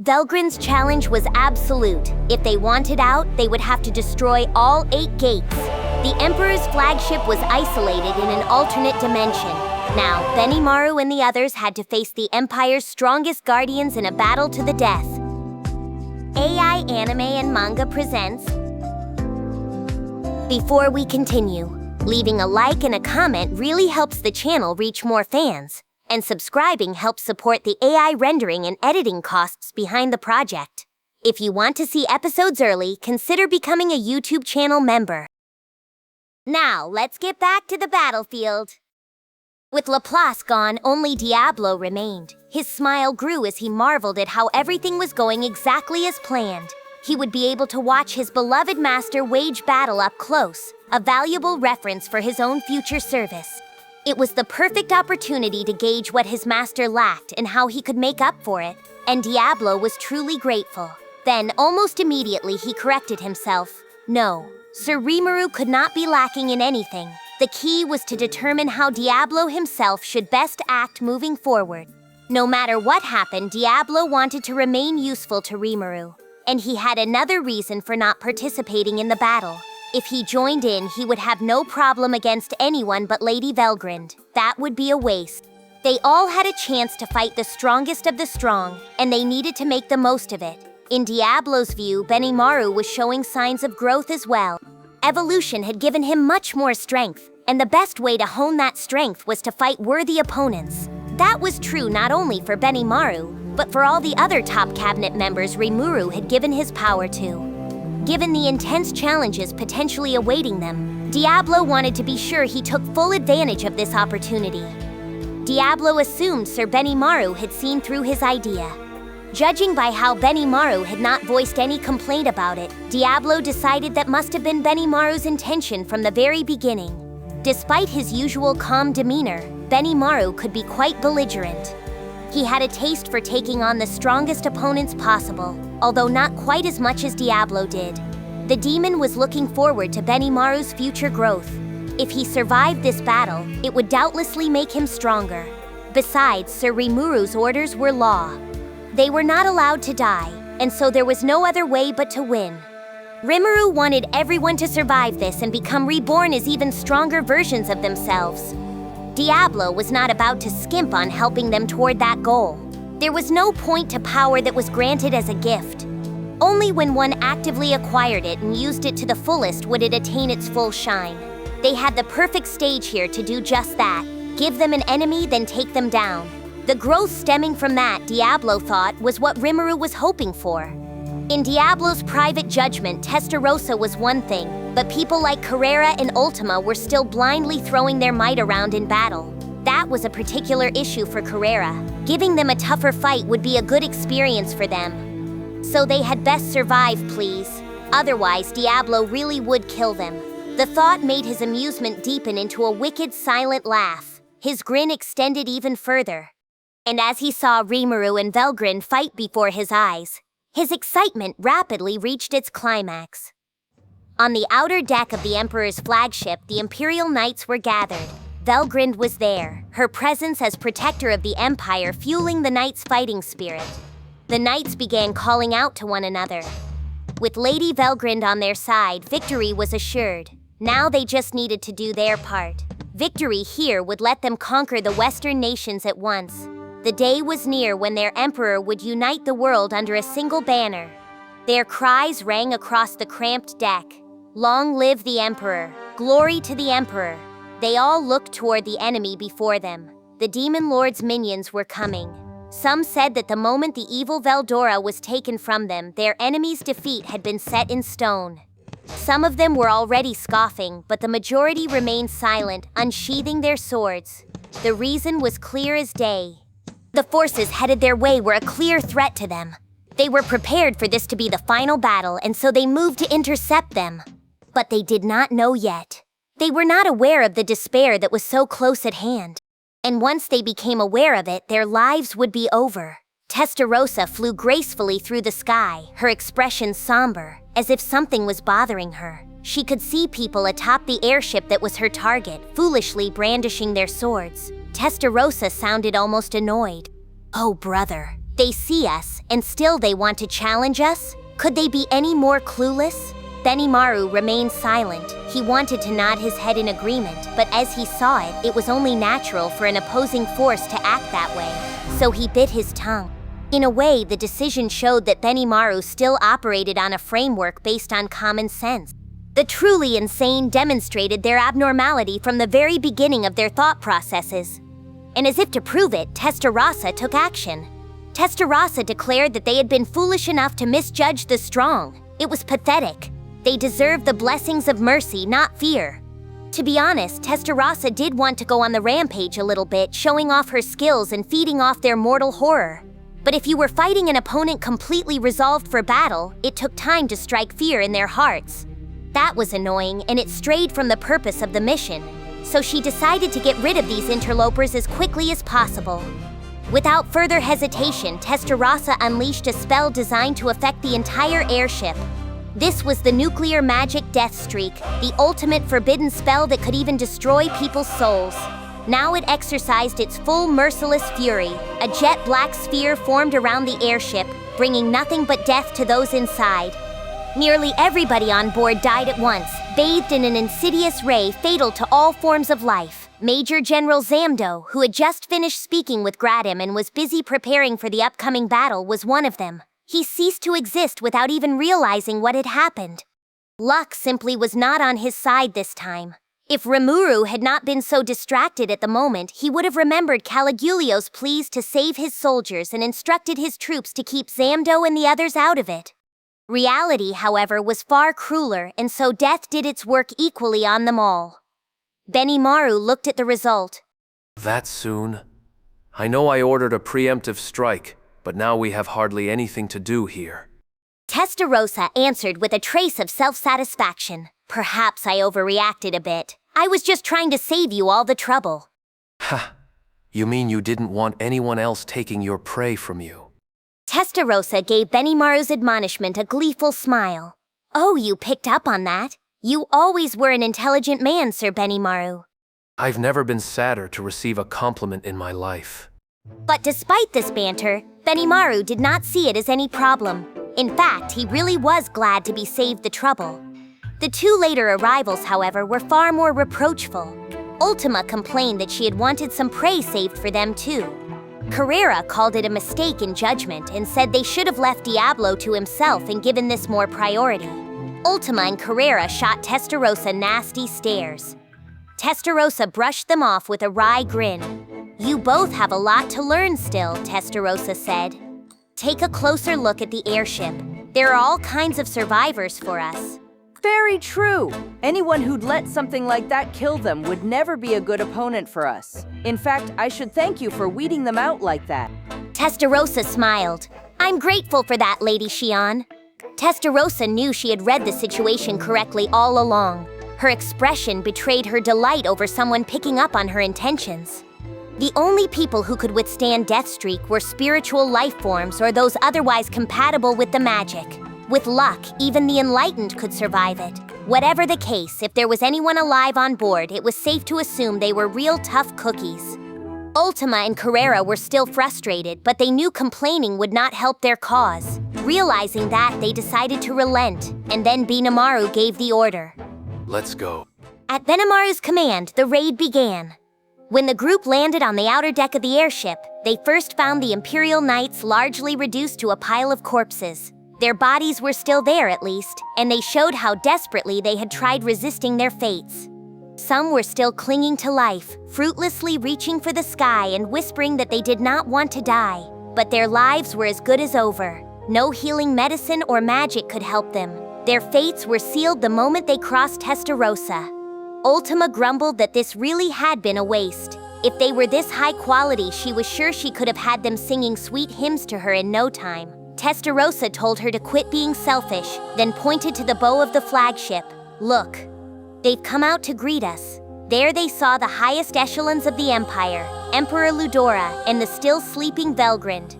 Velgryn's challenge was absolute. If they wanted out, they would have to destroy all 8 gates. The Emperor's flagship was isolated in an alternate dimension. Now, Benimaru and the others had to face the Empire's strongest guardians in a battle to the death. AI Anime and Manga presents. Before we continue, leaving a like and a comment really helps the channel reach more fans, and subscribing helps support the AI rendering and editing costs behind the project. If you want to see episodes early, consider becoming a YouTube channel member. Now, let's get back to the battlefield. With Laplace gone, only Diablo remained. His smile grew as he marveled at how everything was going exactly as planned. He would be able to watch his beloved master wage battle up close, a valuable reference for his own future service. It was the perfect opportunity to gauge what his master lacked and how he could make up for it, and Diablo was truly grateful. Then, almost immediately, he corrected himself. No, Sir Rimuru could not be lacking in anything. The key was to determine how Diablo himself should best act moving forward. No matter what happened, Diablo wanted to remain useful to Rimuru, and he had another reason for not participating in the battle. If he joined in, he would have no problem against anyone but Lady Velgrynd. That would be a waste. They all had a chance to fight the strongest of the strong, and they needed to make the most of it. In Diablo's view, Benimaru was showing signs of growth as well. Evolution had given him much more strength, and the best way to hone that strength was to fight worthy opponents. That was true not only for Benimaru, but for all the other top cabinet members Rimuru had given his power to. Given the intense challenges potentially awaiting them, Diablo wanted to be sure he took full advantage of this opportunity. Diablo assumed Sir Benimaru had seen through his idea. Judging by how Benimaru had not voiced any complaint about it, Diablo decided that must have been Benimaru's intention from the very beginning. Despite his usual calm demeanor, Benimaru could be quite belligerent. He had a taste for taking on the strongest opponents possible, although not quite as much as Diablo did. The demon was looking forward to Benimaru's future growth. If he survived this battle, it would doubtlessly make him stronger. Besides, Sir Rimuru's orders were law. They were not allowed to die, and so there was no other way but to win. Rimuru wanted everyone to survive this and become reborn as even stronger versions of themselves. Diablo was not about to skimp on helping them toward that goal. There was no point to power that was granted as a gift. Only when one actively acquired it and used it to the fullest would it attain its full shine. They had the perfect stage here to do just that. Give them an enemy, then take them down. The growth stemming from that, Diablo thought, was what Rimuru was hoping for. In Diablo's private judgment, Testarossa was one thing, but people like Carrera and Ultima were still blindly throwing their might around in battle. That was a particular issue for Carrera. Giving them a tougher fight would be a good experience for them. So they had best survive, please. Otherwise, Diablo really would kill them. The thought made his amusement deepen into a wicked, silent laugh. His grin extended even further. And as he saw Rimuru and Velgrynd fight before his eyes, his excitement rapidly reached its climax. On the outer deck of the Emperor's flagship, the Imperial Knights were gathered. Velgrynd was there, her presence as protector of the Empire fueling the Knights' fighting spirit. The Knights began calling out to one another. With Lady Velgrynd on their side, victory was assured. Now they just needed to do their part. Victory here would let them conquer the Western nations at once. The day was near when their emperor would unite the world under a single banner. Their cries rang across the cramped deck. Long live the emperor! Glory to the emperor! They all looked toward the enemy before them. The demon lord's minions were coming. Some said that the moment the evil Gadora was taken from them, their enemy's defeat had been set in stone. Some of them were already scoffing, but the majority remained silent, unsheathing their swords. The reason was clear as day. The forces headed their way were a clear threat to them. They were prepared for this to be the final battle, and so they moved to intercept them. But they did not know yet. They were not aware of the despair that was so close at hand. And once they became aware of it, their lives would be over. Testarossa flew gracefully through the sky, her expression somber, as if something was bothering her. She could see people atop the airship that was her target, foolishly brandishing their swords. Testarossa sounded almost annoyed. Oh, brother, They see us, and still they want to challenge us? Could they be any more clueless? Benimaru remained silent. He wanted to nod his head in agreement, but as he saw it, it was only natural for an opposing force to act that way. So he bit his tongue. In a way, the decision showed that Benimaru still operated on a framework based on common sense. The truly insane demonstrated their abnormality from the very beginning of their thought processes. And as if to prove it, Testarossa took action. Testarossa declared that they had been foolish enough to misjudge the strong. It was pathetic. They deserved the blessings of mercy, not fear. To be honest, Testarossa did want to go on the rampage a little bit, showing off her skills and feeding off their mortal horror. But if you were fighting an opponent completely resolved for battle, it took time to strike fear in their hearts. That was annoying, and it strayed from the purpose of the mission. So she decided to get rid of these interlopers as quickly as possible. Without further hesitation, Testarossa unleashed a spell designed to affect the entire airship. This was the nuclear magic death streak, the ultimate forbidden spell that could even destroy people's souls. Now it exercised its full merciless fury. A jet black sphere formed around the airship, bringing nothing but death to those inside. Nearly everybody on board died at once, bathed in an insidious ray fatal to all forms of life. Major General Zamdo, who had just finished speaking with Gradim and was busy preparing for the upcoming battle, was one of them. He ceased to exist without even realizing what had happened. Luck simply was not on his side this time. If Rimuru had not been so distracted at the moment, he would have remembered Caligulio's pleas to save his soldiers and instructed his troops to keep Zamdo and the others out of it. Reality, however, was far crueler, and so death did its work equally on them all. Benimaru looked at the result. That soon? I know I ordered a preemptive strike, but now we have hardly anything to do here. Testarossa answered with a trace of self-satisfaction. Perhaps I overreacted a bit. I was just trying to save you all the trouble. Ha! You mean you didn't want anyone else taking your prey from you? Testarossa gave Benimaru's admonishment a gleeful smile. Oh, you picked up on that? You always were an intelligent man, Sir Benimaru. I've never been sadder to receive a compliment in my life. But despite this banter, Benimaru did not see it as any problem. In fact, he really was glad to be saved the trouble. The two later arrivals, however, were far more reproachful. Ultima complained that she had wanted some prey saved for them too. Carrera called it a mistake in judgment and said they should have left Diablo to himself and given this more priority. Ultima and Carrera shot Testarossa nasty stares. Testarossa brushed them off with a wry grin. You both have a lot to learn still, Testarossa said. Take a closer look at the airship. There are all kinds of survivors for us. Very true. Anyone who'd let something like that kill them would never be a good opponent for us. In fact, I should thank you for weeding them out like that. Testarossa smiled. I'm grateful for that, Lady Xian. Testarossa knew she had read the situation correctly all along. Her expression betrayed her delight over someone picking up on her intentions. The only people who could withstand Deathstreak were spiritual life forms or those otherwise compatible with the magic. With luck, even the enlightened could survive it. Whatever the case, if there was anyone alive on board, it was safe to assume they were real tough cookies. Ultima and Carrera were still frustrated, but they knew complaining would not help their cause. Realizing that, they decided to relent, and then Benimaru gave the order. Let's go. At Benimaru's command, the raid began. When the group landed on the outer deck of the airship, they first found the Imperial Knights largely reduced to a pile of corpses. Their bodies were still there, at least, and they showed how desperately they had tried resisting their fates. Some were still clinging to life, fruitlessly reaching for the sky and whispering that they did not want to die. But their lives were as good as over. No healing medicine or magic could help them. Their fates were sealed the moment they crossed Testarossa. Ultima grumbled that this really had been a waste. If they were this high quality, she was sure she could have had them singing sweet hymns to her in no time. Testarossa told her to quit being selfish, then pointed to the bow of the flagship. Look, they've come out to greet us. There they saw the highest echelons of the Empire, Emperor Ludora and the still sleeping Velgrynd.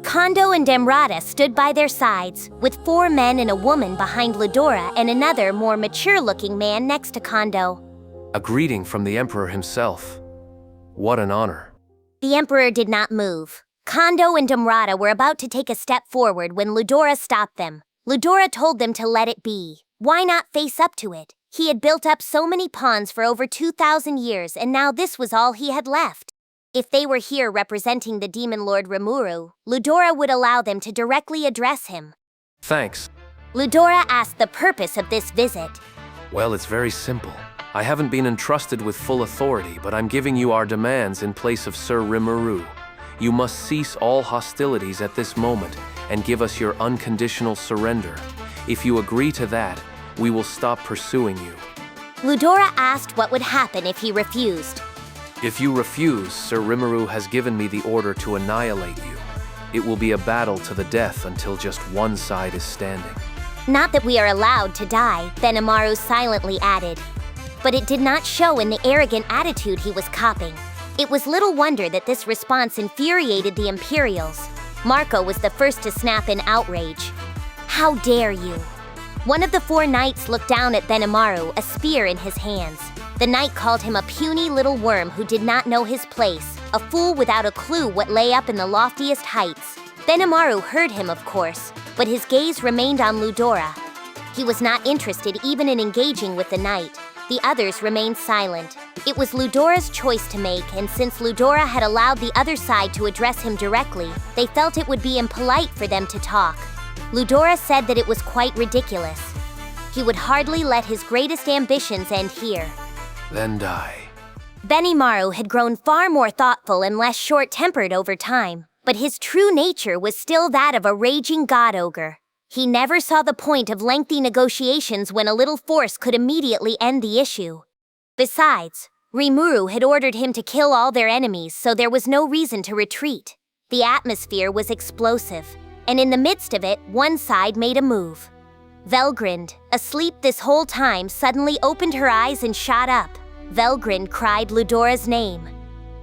Kondo and Demrata stood by their sides, with 4 men and a woman behind Ludora and another more mature-looking man next to Kondo. A greeting from the Emperor himself. What an honor. The Emperor did not move. Kondo and Damrata were about to take a step forward when Ludora stopped them. Ludora told them to let it be. Why not face up to it? He had built up so many pawns for over 2,000 years, and now this was all he had left. If they were here representing the Demon Lord Rimuru, Ludora would allow them to directly address him. Thanks. Ludora asked the purpose of this visit. Well, it's very simple. I haven't been entrusted with full authority, but I'm giving you our demands in place of Sir Rimuru. You must cease all hostilities at this moment and give us your unconditional surrender. If you agree to that, we will stop pursuing you. Ludora asked what would happen if he refused. If you refuse, Sir Rimuru has given me the order to annihilate you. It will be a battle to the death until just one side is standing. Not that we are allowed to die, Benimaru silently added. But it did not show in the arrogant attitude he was copying. It was little wonder that this response infuriated the Imperials. Marco was the first to snap in outrage. How dare you? One of the 4 knights looked down at Benimaru, a spear in his hands. The knight called him a puny little worm who did not know his place, a fool without a clue what lay up in the loftiest heights. Benimaru heard him, of course, but his gaze remained on Ludora. He was not interested even in engaging with the knight. The others remained silent. It was Ludora's choice to make, and since Ludora had allowed the other side to address him directly, they felt it would be impolite for them to talk. Ludora said that it was quite ridiculous. He would hardly let his greatest ambitions end here. Then die. Benimaru had grown far more thoughtful and less short-tempered over time, but his true nature was still that of a raging god ogre. He never saw the point of lengthy negotiations when a little force could immediately end the issue. Besides, Rimuru had ordered him to kill all their enemies, so there was no reason to retreat. The atmosphere was explosive, and in the midst of it, one side made a move. Velgrynd, asleep this whole time, suddenly opened her eyes and shot up. Velgrynd cried Ludora's name.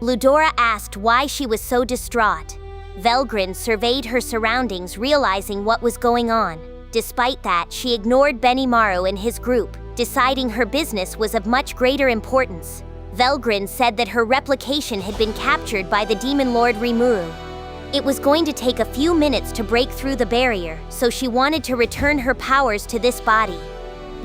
Ludora asked why she was so distraught. Velgrynd surveyed her surroundings, realizing what was going on. Despite that, she ignored Benimaru and his group, deciding her business was of much greater importance. Velgrynd said that her replication had been captured by the Demon Lord Rimuru. It was going to take a few minutes to break through the barrier, so she wanted to return her powers to this body.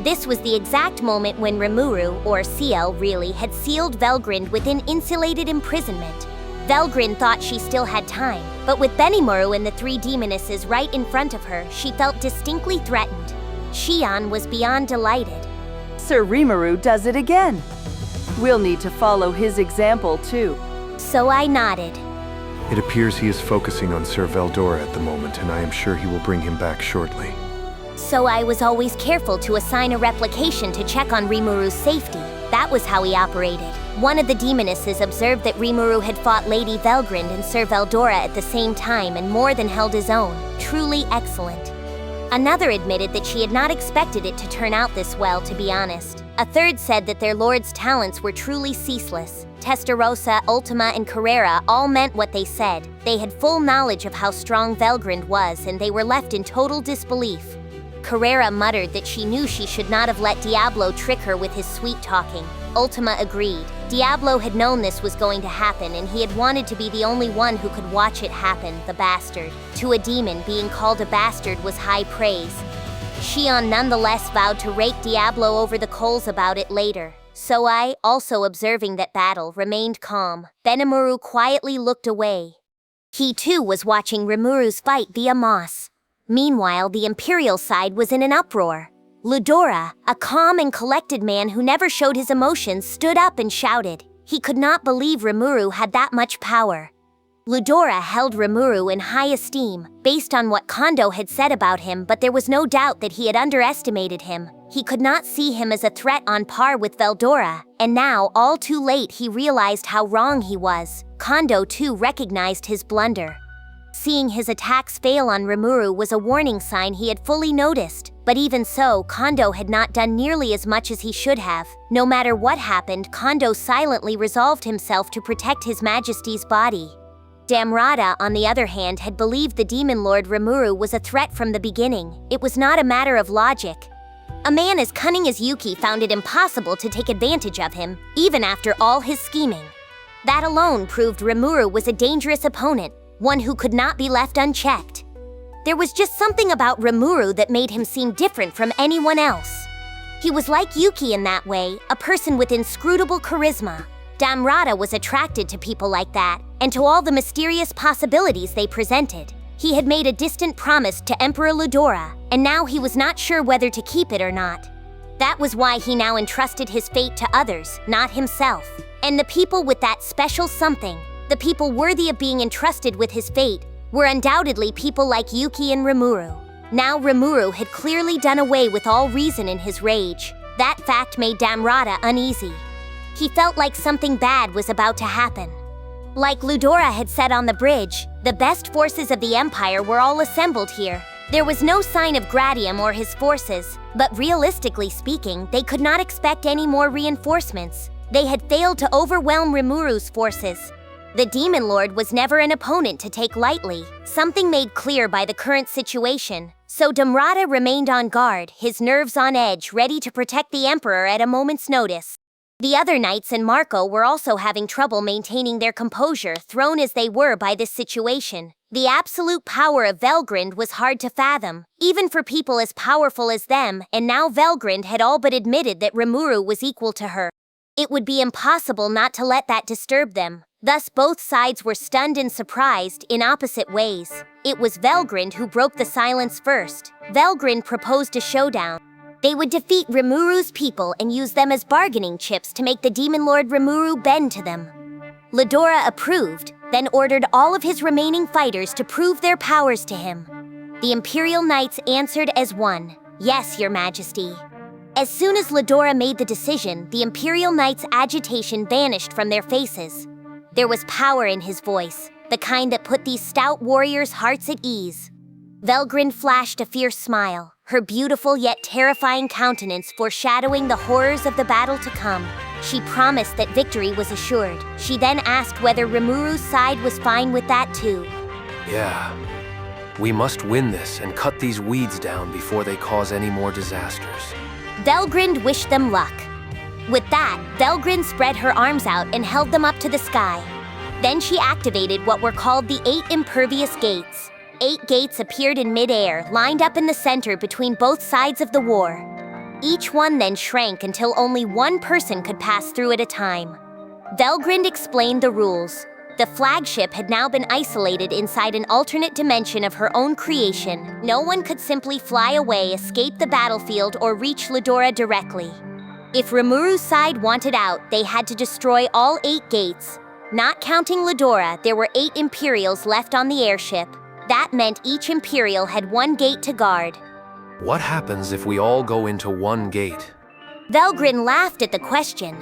This was the exact moment when Rimuru, or CL really, had sealed Velgrynd within insulated imprisonment. Velgrynd thought she still had time, but with Benimaru and the 3 demonesses right in front of her, she felt distinctly threatened. Shion was beyond delighted. Sir Rimuru does it again. We'll need to follow his example too. So I nodded. It appears he is focusing on Sir Veldora at the moment, and I am sure he will bring him back shortly. So I was always careful to assign a replication to check on Rimuru's safety. That was how he operated. One of the demonesses observed that Rimuru had fought Lady Velgrynd and Sir Veldora at the same time and more than held his own. Truly excellent. Another admitted that she had not expected it to turn out this well, to be honest. A third said that their lord's talents were truly ceaseless. Testarossa, Ultima, and Carrera all meant what they said. They had full knowledge of how strong Velgrynd was, and they were left in total disbelief. Carrera muttered that she knew she should not have let Diablo trick her with his sweet-talking. Ultima agreed. Diablo had known this was going to happen, and he had wanted to be the only one who could watch it happen, the bastard. To a demon, being called a bastard was high praise. Shion nonetheless vowed to rake Diablo over the coals about it later. So I, also observing that battle, remained calm. Benimaru quietly looked away. He too was watching Rimuru's fight via Moss. Meanwhile, the Imperial side was in an uproar. Ludora, a calm and collected man who never showed his emotions, stood up and shouted. He could not believe Rimuru had that much power. Ludora held Rimuru in high esteem, based on what Kondo had said about him, but there was no doubt that he had underestimated him. He could not see him as a threat on par with Veldora, and now, all too late, he realized how wrong he was. Kondo too recognized his blunder. Seeing his attacks fail on Rimuru was a warning sign he had fully noticed, but even so, Kondo had not done nearly as much as he should have. No matter what happened, Kondo silently resolved himself to protect His Majesty's body. Damrata, on the other hand, had believed the Demon Lord Rimuru was a threat from the beginning. It was not a matter of logic. A man as cunning as Yuki found it impossible to take advantage of him, even after all his scheming. That alone proved Rimuru was a dangerous opponent. one who could not be left unchecked. There was just something about Rimuru that made him seem different from anyone else. He was like Yuki in that way, a person with inscrutable charisma. Damrata was attracted to people like that, and to all the mysterious possibilities they presented. He had made a distant promise to Emperor Ludora, and now he was not sure whether to keep it or not. That was why he now entrusted his fate to others, not himself. And the people with that special something, the people worthy of being entrusted with his fate, were undoubtedly people like Yuki and Rimuru. Now Rimuru had clearly done away with all reason in his rage. That fact made Damrata uneasy. He felt like something bad was about to happen. Like Ludora had said on the bridge, the best forces of the Empire were all assembled here. There was no sign of Gradium or his forces, but realistically speaking, they could not expect any more reinforcements. They had failed to overwhelm Rimuru's forces. The Demon Lord was never an opponent to take lightly, something made clear by the current situation. So Damrata remained on guard, his nerves on edge, ready to protect the Emperor at a moment's notice. The other knights and Marco were also having trouble maintaining their composure, thrown as they were by this situation. The absolute power of Velgrynd was hard to fathom, even for people as powerful as them, and now Velgrynd had all but admitted that Rimuru was equal to her. It would be impossible not to let that disturb them. Thus both sides were stunned and surprised in opposite ways. It was Velgrynd who broke the silence first. Velgrynd proposed a showdown. They would defeat Rimuru's people and use them as bargaining chips to make the Demon Lord Rimuru bend to them. Ludora approved, then ordered all of his remaining fighters to prove their powers to him. The Imperial Knights answered as one, "Yes, Your Majesty." As soon as Ludora made the decision, the Imperial Knights' agitation vanished from their faces. There was power in his voice, the kind that put these stout warriors' hearts at ease. Velgrynd flashed a fierce smile, her beautiful yet terrifying countenance foreshadowing the horrors of the battle to come. She promised that victory was assured. She then asked whether Rimuru's side was fine with that too. Yeah. We must win this and cut these weeds down before they cause any more disasters. Velgrynd wished them luck. With that, Velgrynd spread her arms out and held them up to the sky. Then she activated what were called the 8 Impervious Gates. 8 gates appeared in mid-air, lined up in the center between both sides of the war. Each one then shrank until only one person could pass through at a time. Velgrynd explained the rules. The flagship had now been isolated inside an alternate dimension of her own creation. No one could simply fly away, escape the battlefield, or reach Ludora directly. If Rimuru's side wanted out, they had to destroy all 8 gates. Not counting Ludora, there were 8 Imperials left on the airship. That meant each Imperial had 1 gate to guard. What happens if we all go into one gate? Velgrynd laughed at the question.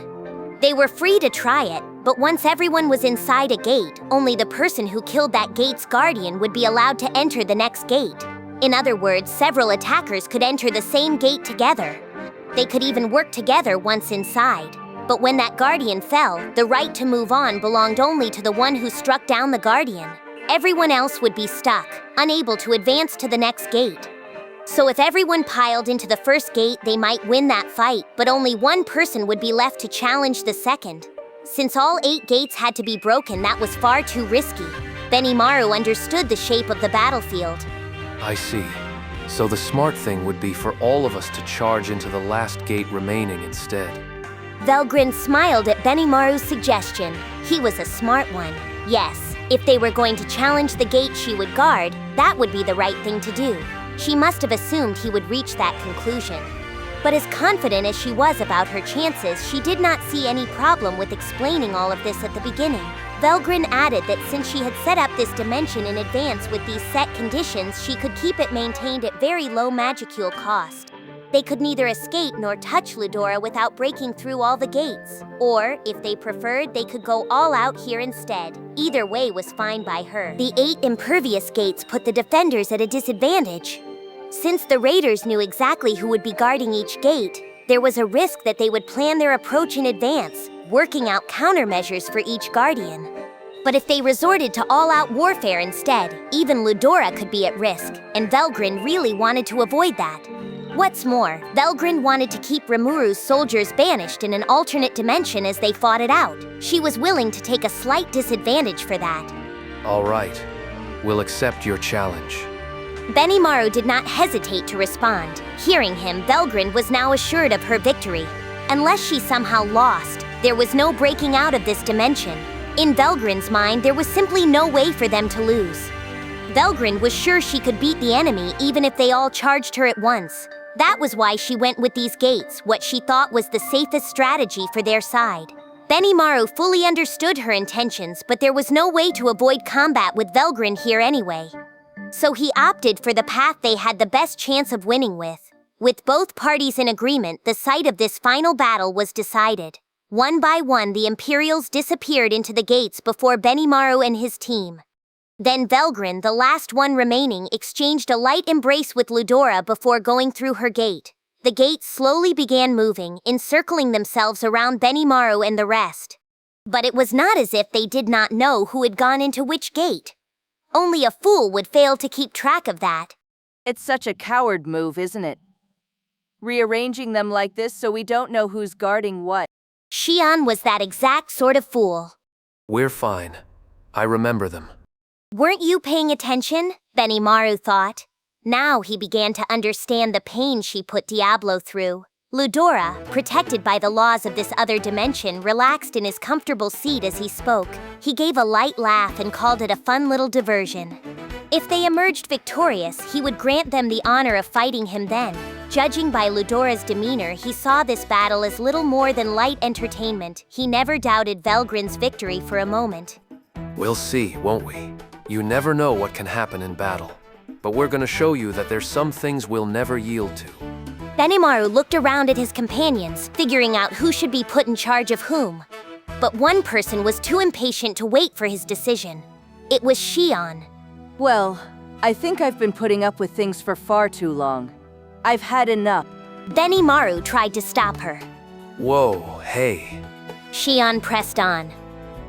They were free to try it, but once everyone was inside a gate, only the person who killed that gate's guardian would be allowed to enter the next gate. In other words, several attackers could enter the same gate together. They could even work together once inside. But when that guardian fell, the right to move on belonged only to the one who struck down the guardian. Everyone else would be stuck, unable to advance to the next gate. So if everyone piled into the first gate, they might win that fight, but only one person would be left to challenge the second. Since all 8 gates had to be broken, that was far too risky. Benimaru understood the shape of the battlefield. I see. So the smart thing would be for all of us to charge into the last gate remaining instead. Velgrynd smiled at Benimaru's suggestion. He was a smart one. Yes, if they were going to challenge the gate she would guard, that would be the right thing to do. She must have assumed he would reach that conclusion. But as confident as she was about her chances, she did not see any problem with explaining all of this at the beginning. Velgrynd added that since she had set up this dimension in advance with these set conditions, she could keep it maintained at very low magicule cost. They could neither escape nor touch Ludora without breaking through all the gates. Or, if they preferred, they could go all out here instead. Either way was fine by her. The 8 Impervious Gates put the defenders at a disadvantage. Since the raiders knew exactly who would be guarding each gate, there was a risk that they would plan their approach in advance, working out countermeasures for each guardian. But if they resorted to all-out warfare instead, even Ludora could be at risk, and Velgrynd really wanted to avoid that. What's more, Velgrynd wanted to keep Rimuru's soldiers banished in an alternate dimension as they fought it out. She was willing to take a slight disadvantage for that. All right, We'll accept your challenge. Benimaru did not hesitate to respond. Hearing him, Velgrynd was now assured of her victory. Unless she somehow lost, there was no breaking out of this dimension. In Velgrynd's mind, there was simply no way for them to lose. Velgrynd was sure she could beat the enemy even if they all charged her at once. That was why she went with these gates, what she thought was the safest strategy for their side. Benimaru fully understood her intentions, but there was no way to avoid combat with Velgrynd here anyway. So he opted for the path they had the best chance of winning with. With both parties in agreement, the site of this final battle was decided. One by one, the Imperials disappeared into the gates before Benimaru and his team. Then Velgrynd, the last one remaining, exchanged a light embrace with Ludora before going through her gate. The gates slowly began moving, encircling themselves around Benimaru and the rest. But it was not as if they did not know who had gone into which gate. Only a fool would fail to keep track of that. It's such a coward move, isn't it? Rearranging them like this so we don't know who's guarding what. Xian was that exact sort of fool. We're fine. I remember them. Weren't you paying attention? Benimaru thought. Now he began to understand the pain she put Diablo through. Ludora, protected by the laws of this other dimension, relaxed in his comfortable seat as he spoke. He gave a light laugh and called it a fun little diversion. If they emerged victorious, he would grant them the honor of fighting him then. Judging by Ludora's demeanor, he saw this battle as little more than light entertainment. He never doubted Velgrynd's victory for a moment. We'll see, won't we? You never know what can happen in battle. But we're gonna show you that there's some things we'll never yield to. Benimaru looked around at his companions, figuring out who should be put in charge of whom. But one person was too impatient to wait for his decision. It was Xian. Well, I think I've been putting up with things for far too long. I've had enough. Benimaru tried to stop her. Whoa, hey. Xian pressed on.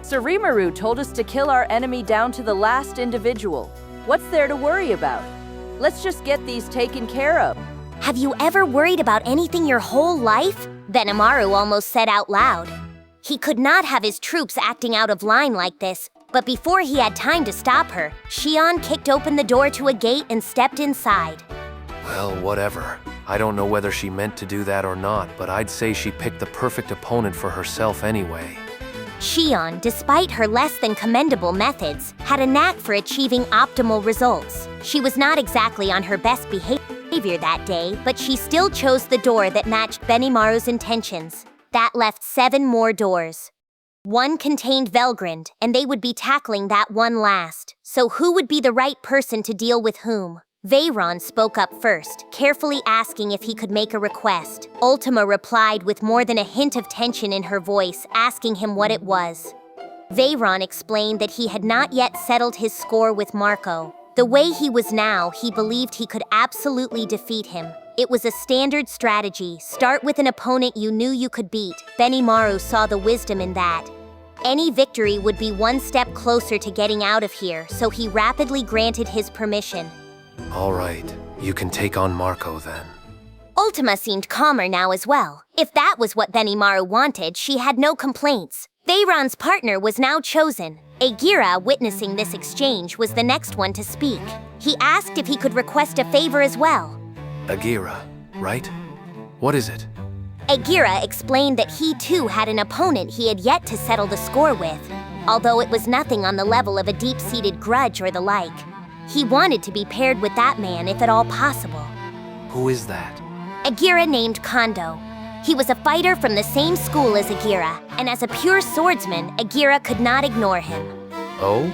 Sir Rimuru told us to kill our enemy down to the last individual. What's there to worry about? Let's just get these taken care of. Have you ever worried about anything your whole life? Benimaru almost said out loud. He could not have his troops acting out of line like this, but before he had time to stop her, Xian kicked open the door to a gate and stepped inside. Well, whatever. I don't know whether she meant to do that or not, but I'd say she picked the perfect opponent for herself anyway. Xian, despite her less than commendable methods, had a knack for achieving optimal results. She was not exactly on her best behavior that day, but she still chose the door that matched Benimaru's intentions. That left 7 more doors. One contained Velgrynd, and they would be tackling that one last. So who would be the right person to deal with whom? Velgrynd spoke up first, carefully asking if he could make a request. Ultima replied with more than a hint of tension in her voice, asking him what it was. Velgrynd explained that he had not yet settled his score with Marco. The way he was now, he believed he could absolutely defeat him. It was a standard strategy. Start with an opponent you knew you could beat. Benimaru saw the wisdom in that. Any victory would be one step closer to getting out of here, so he rapidly granted his permission. All right, you can take on Marco then. Ultima seemed calmer now as well. If that was what Benimaru wanted, she had no complaints. Velgryn's partner was now chosen. Agira, witnessing this exchange, was the next one to speak. He asked if he could request a favor as well. Agira, right? What is it? Agira explained that he too had an opponent he had yet to settle the score with, although it was nothing on the level of a deep-seated grudge or the like. He wanted to be paired with that man if at all possible. Who is that? Agira named Kondo. He was a fighter from the same school as Agira, and as a pure swordsman, Agira could not ignore him. Oh?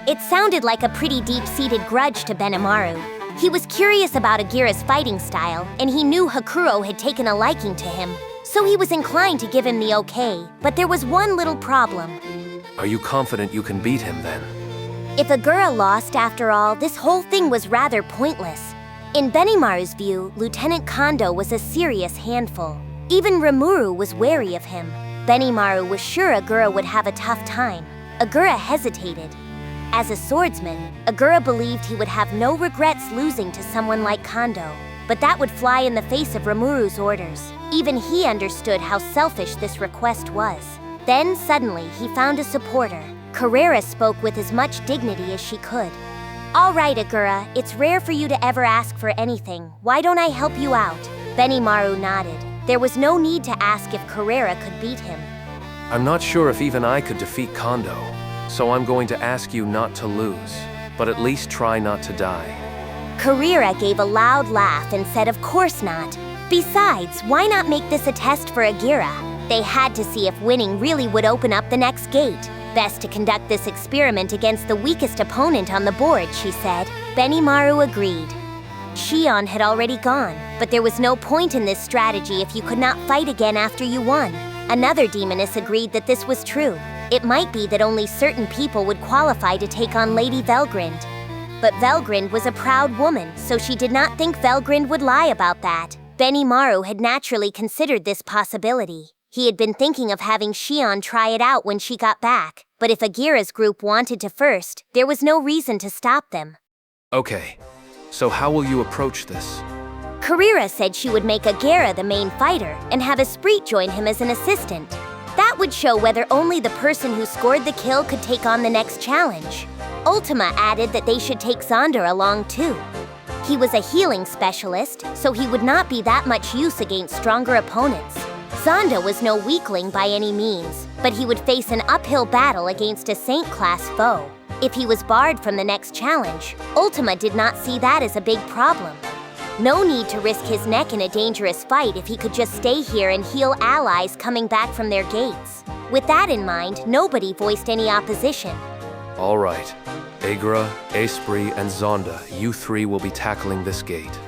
It sounded like a pretty deep-seated grudge to Benimaru. He was curious about Agira's fighting style, and he knew Hakuro had taken a liking to him, so he was inclined to give him the okay, but there was one little problem. Are you confident you can beat him then? If Agira lost after all, this whole thing was rather pointless. In Benimaru's view, Lieutenant Kondo was a serious handful. Even Rimuru was wary of him. Benimaru was sure Agira would have a tough time. Agira hesitated. As a swordsman, Agira believed he would have no regrets losing to someone like Kondo, but that would fly in the face of Rimuru's orders. Even he understood how selfish this request was. Then suddenly he found a supporter. Carrera spoke with as much dignity as she could. All right, Agura, it's rare for you to ever ask for anything. Why don't I help you out? Benimaru nodded. There was no need to ask if Carrera could beat him. I'm not sure if even I could defeat Kondo, so I'm going to ask you not to lose, but at least try not to die. Carrera gave a loud laugh and said of course not. Besides, why not make this a test for Agura? They had to see if winning really would open up the next gate. Best to conduct this experiment against the weakest opponent on the board, she said. Benimaru agreed. Shion had already gone, but there was no point in this strategy if you could not fight again after you won. Another demoness agreed that this was true. It might be that only certain people would qualify to take on Lady Velgrynd. But Velgrynd was a proud woman, so she did not think Velgrynd would lie about that. Benimaru had naturally considered this possibility. He had been thinking of having Shion try it out when she got back, but if Agura's group wanted to first, there was no reason to stop them. Okay, so how will you approach this? Carrera said she would make Agura the main fighter and have Esprit join him as an assistant. That would show whether only the person who scored the kill could take on the next challenge. Ultima added that they should take Zonda along too. He was a healing specialist, so he would not be that much use against stronger opponents. Zonda was no weakling by any means, but he would face an uphill battle against a Saint-class foe. If he was barred from the next challenge, Ultima did not see that as a big problem. No need to risk his neck in a dangerous fight if he could just stay here and heal allies coming back from their gates. With that in mind, nobody voiced any opposition. All right. Agura, Esprit, and Zonda, you three will be tackling this gate.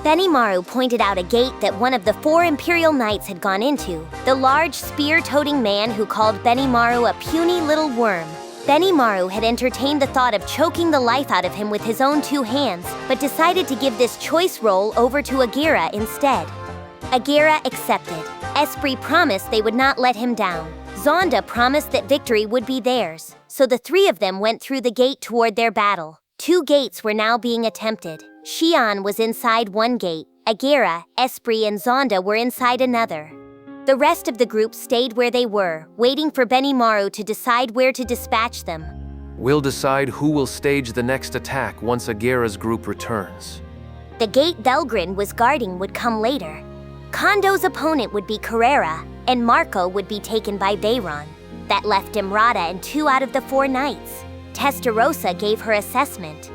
Benimaru pointed out a gate that one of the 4 Imperial Knights had gone into, the large spear-toting man who called Benimaru a puny little worm. Benimaru had entertained the thought of choking the life out of him with his own 2 hands, but decided to give this choice role over to Agura instead. Agura accepted. Esprit promised they would not let him down. Zonda promised that victory would be theirs, so the 3 of them went through the gate toward their battle. 2 gates were now being attempted. Shion was inside one gate, Agura, Esprit, and Zonda were inside another. The rest of the group stayed where they were, waiting for Benimaru to decide where to dispatch them. We'll decide who will stage the next attack once Agura's group returns. The gate Velgrynd was guarding would come later. Kondo's opponent would be Carrera, and Marco would be taken by Veyron. That left Dimrata and 2 out of the 4 knights. Testarossa gave her assessment.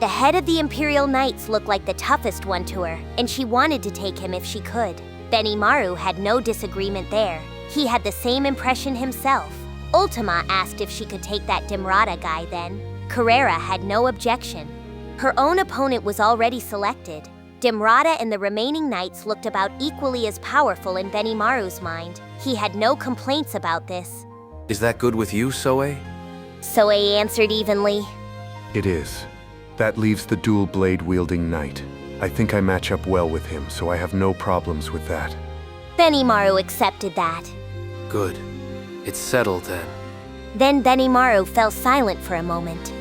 The head of the Imperial Knights looked like the toughest one to her, and she wanted to take him if she could. Benimaru had no disagreement there. He had the same impression himself. Ultima asked if she could take that Dimrata guy then. Carrera had no objection. Her own opponent was already selected. Dimrata and the remaining knights looked about equally as powerful in Benimaru's mind. He had no complaints about this. Is that good with you, Soe? Soe answered evenly. It is. That leaves the dual blade-wielding knight. I think I match up well with him, so I have no problems with that. Benimaru accepted that. Good. It's settled then. Then Benimaru fell silent for a moment.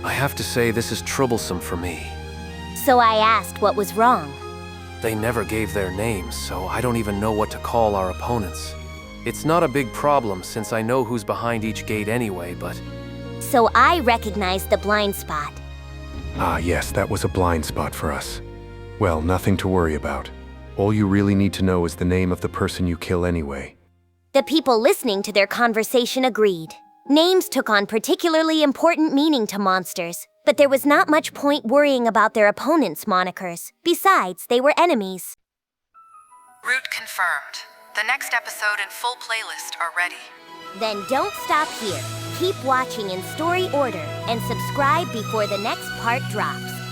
I have to say this is troublesome for me. So I asked what was wrong. They never gave their names, so I don't even know what to call our opponents. It's not a big problem since I know who's behind each gate anyway, but... So I recognized the blind spot. Ah, yes, that was a blind spot for us. Well, nothing to worry about. All you really need to know is the name of the person you kill anyway. The people listening to their conversation agreed. Names took on particularly important meaning to monsters, but there was not much point worrying about their opponents' monikers. Besides, they were enemies. Route confirmed. The next episode and full playlist are ready. Then don't stop here. Keep watching in story order and subscribe before the next part drops.